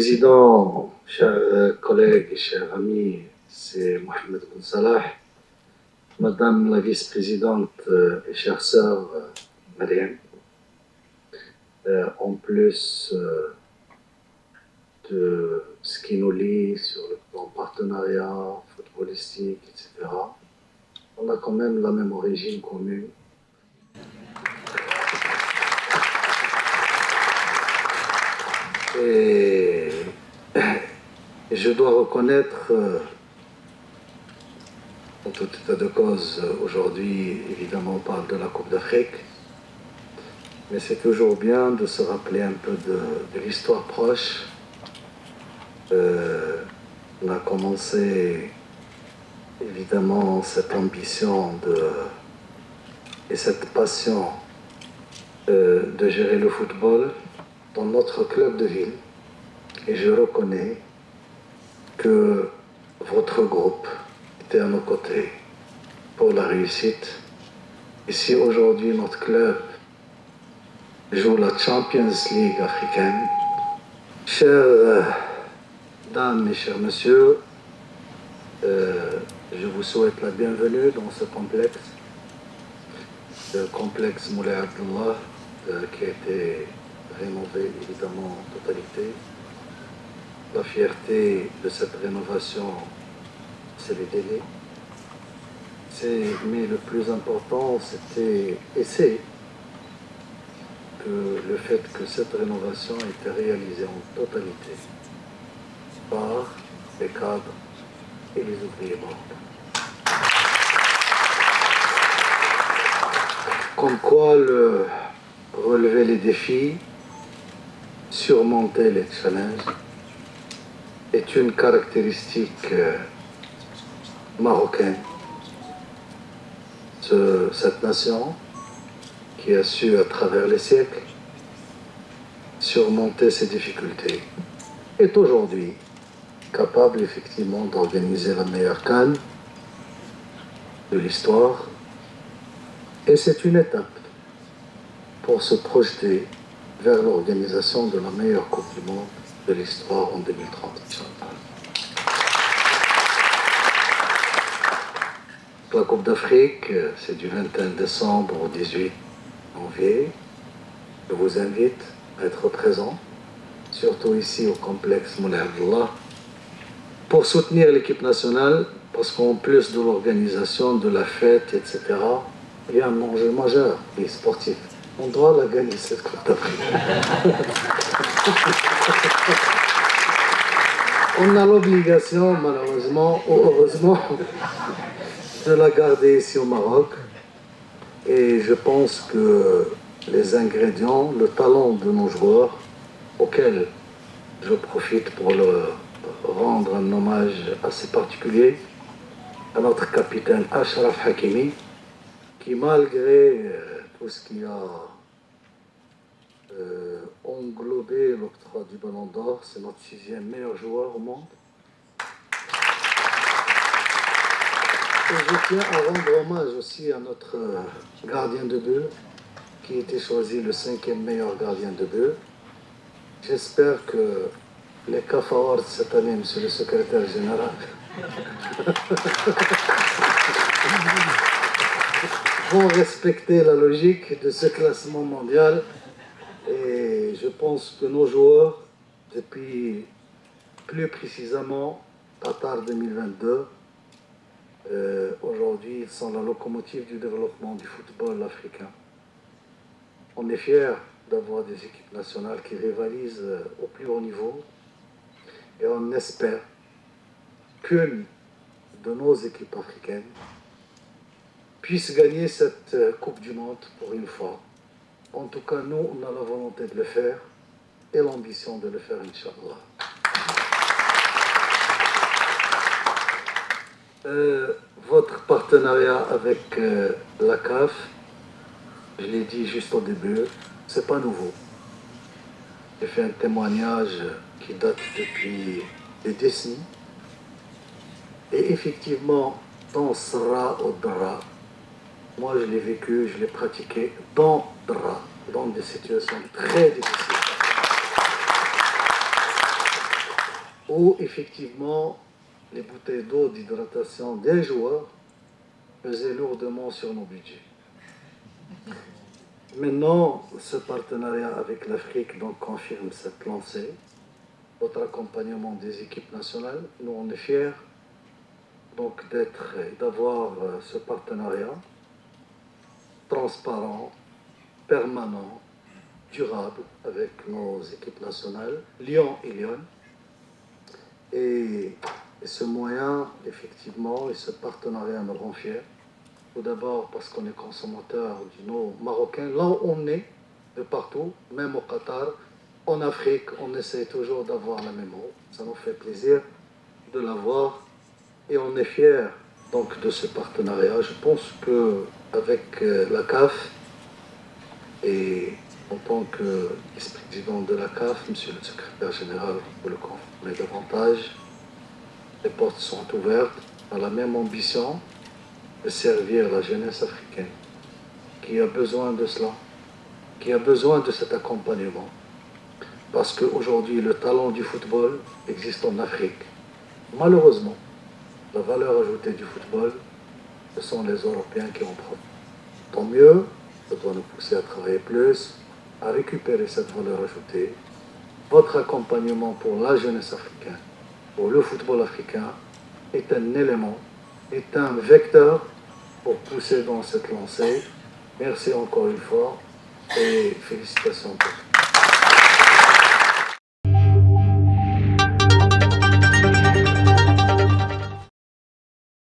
Président, chers collègues et chers amis, c'est Mohamed Ben Salah. Madame la vice-présidente et chère sœur Mariam, en plus de ce qui nous lie sur le plan partenariat, footballistique, etc., on a quand même la même origine commune. Et je dois reconnaître, en tout état de cause, aujourd'hui, évidemment, on parle de la Coupe d'Afrique, mais c'est toujours bien de se rappeler un peu de l'histoire proche. On a commencé, évidemment, cette ambition et cette passion de gérer le football dans notre club de ville. Et je reconnais que votre groupe était à nos côtés pour la réussite. Et si aujourd'hui notre club joue la Champions League africaine, chères dames et chers messieurs, je vous souhaite la bienvenue dans ce complexe, le complexe Moulay Abdullah, qui a été rénové évidemment en totalité. La fierté de cette rénovation, c'est les délais. Mais le plus important, c'était, et c'est, que le fait que cette rénovation a été réalisée en totalité par les cadres et les ouvriers membres. Comme quoi, relever les défis, surmonter les challenges, est une caractéristique marocaine. Cette nation qui a su, à travers les siècles, surmonter ces difficultés, est aujourd'hui capable effectivement d'organiser la meilleure CAN de l'histoire. Et c'est une étape pour se projeter vers l'organisation de la meilleure Coupe du Monde de l'histoire en 2030. La Coupe d'Afrique, c'est du 21 décembre au 18 janvier. Je vous invite à être présent, surtout ici au complexe Moulay Abdullah, pour soutenir l'équipe nationale, parce qu'en plus de l'organisation, de la fête, etc., il y a un enjeu majeur, et sportif. On doit la gagner, cette Coupe d'Afrique. On a l'obligation, malheureusement ou heureusement, de la garder ici au Maroc. Et je pense que les ingrédients, le talent de nos joueurs, auxquels je profite pour leur rendre un hommage assez particulier à notre capitaine Achraf Hakimi, qui malgré tout ce qui a englobé l'octroi du Ballon d'Or, c'est notre 6e meilleur joueur au monde. Et je tiens à rendre hommage aussi à notre gardien de but, qui a été choisi le 5e meilleur gardien de but. J'espère que les CAF Awards cette année, monsieur le secrétaire général, vont respecter la logique de ce classement mondial. Et je pense que nos joueurs, depuis plus précisément Qatar 2022, aujourd'hui, ils sont la locomotive du développement du football africain. On est fiers d'avoir des équipes nationales qui rivalisent au plus haut niveau et on espère qu'une de nos équipes africaines puisse gagner cette Coupe du Monde pour une fois. En tout cas, nous, on a la volonté de le faire et l'ambition de le faire, Inch'Allah. Votre partenariat avec la CAF, je l'ai dit juste au début, c'est pas nouveau. J'ai fait un témoignage qui date depuis des décennies. Et effectivement, dans Sra au Dra, moi je l'ai vécu, je l'ai pratiqué dans Dra, dans des situations très difficiles. où effectivement les bouteilles d'eau d'hydratation des joueurs pesaient lourdement sur nos budgets. Maintenant, ce partenariat avec l'Afrique donc confirme cette lancée, votre accompagnement des équipes nationales. Nous, on est fiers donc d'avoir ce partenariat transparent, permanent, durable avec nos équipes nationales, Lyon et Lyon. Et ce moyen, effectivement, et ce partenariat nous rend fiers. Tout d'abord parce qu'on est consommateur du eau marocain. Là où on est, de partout, même au Qatar, en Afrique, on essaie toujours d'avoir la même eau. Ça nous fait plaisir de l'avoir et on est fiers donc de ce partenariat. Je pense qu'avec la CAF et en tant que vice-président de la CAF, monsieur le secrétaire général, vous le confirmez davantage, les portes sont ouvertes à la même ambition de servir la jeunesse africaine qui a besoin de cela, qui a besoin de cet accompagnement. Parce qu'aujourd'hui, le talent du football existe en Afrique. Malheureusement, la valeur ajoutée du football, ce sont les Européens qui en profitent. Tant mieux, ça doit nous pousser à travailler plus, à récupérer cette valeur ajoutée. Votre accompagnement pour la jeunesse africaine, pour le football africain, est un élément, est un vecteur pour pousser dans cette lancée. Merci encore une fois et félicitations pour tout.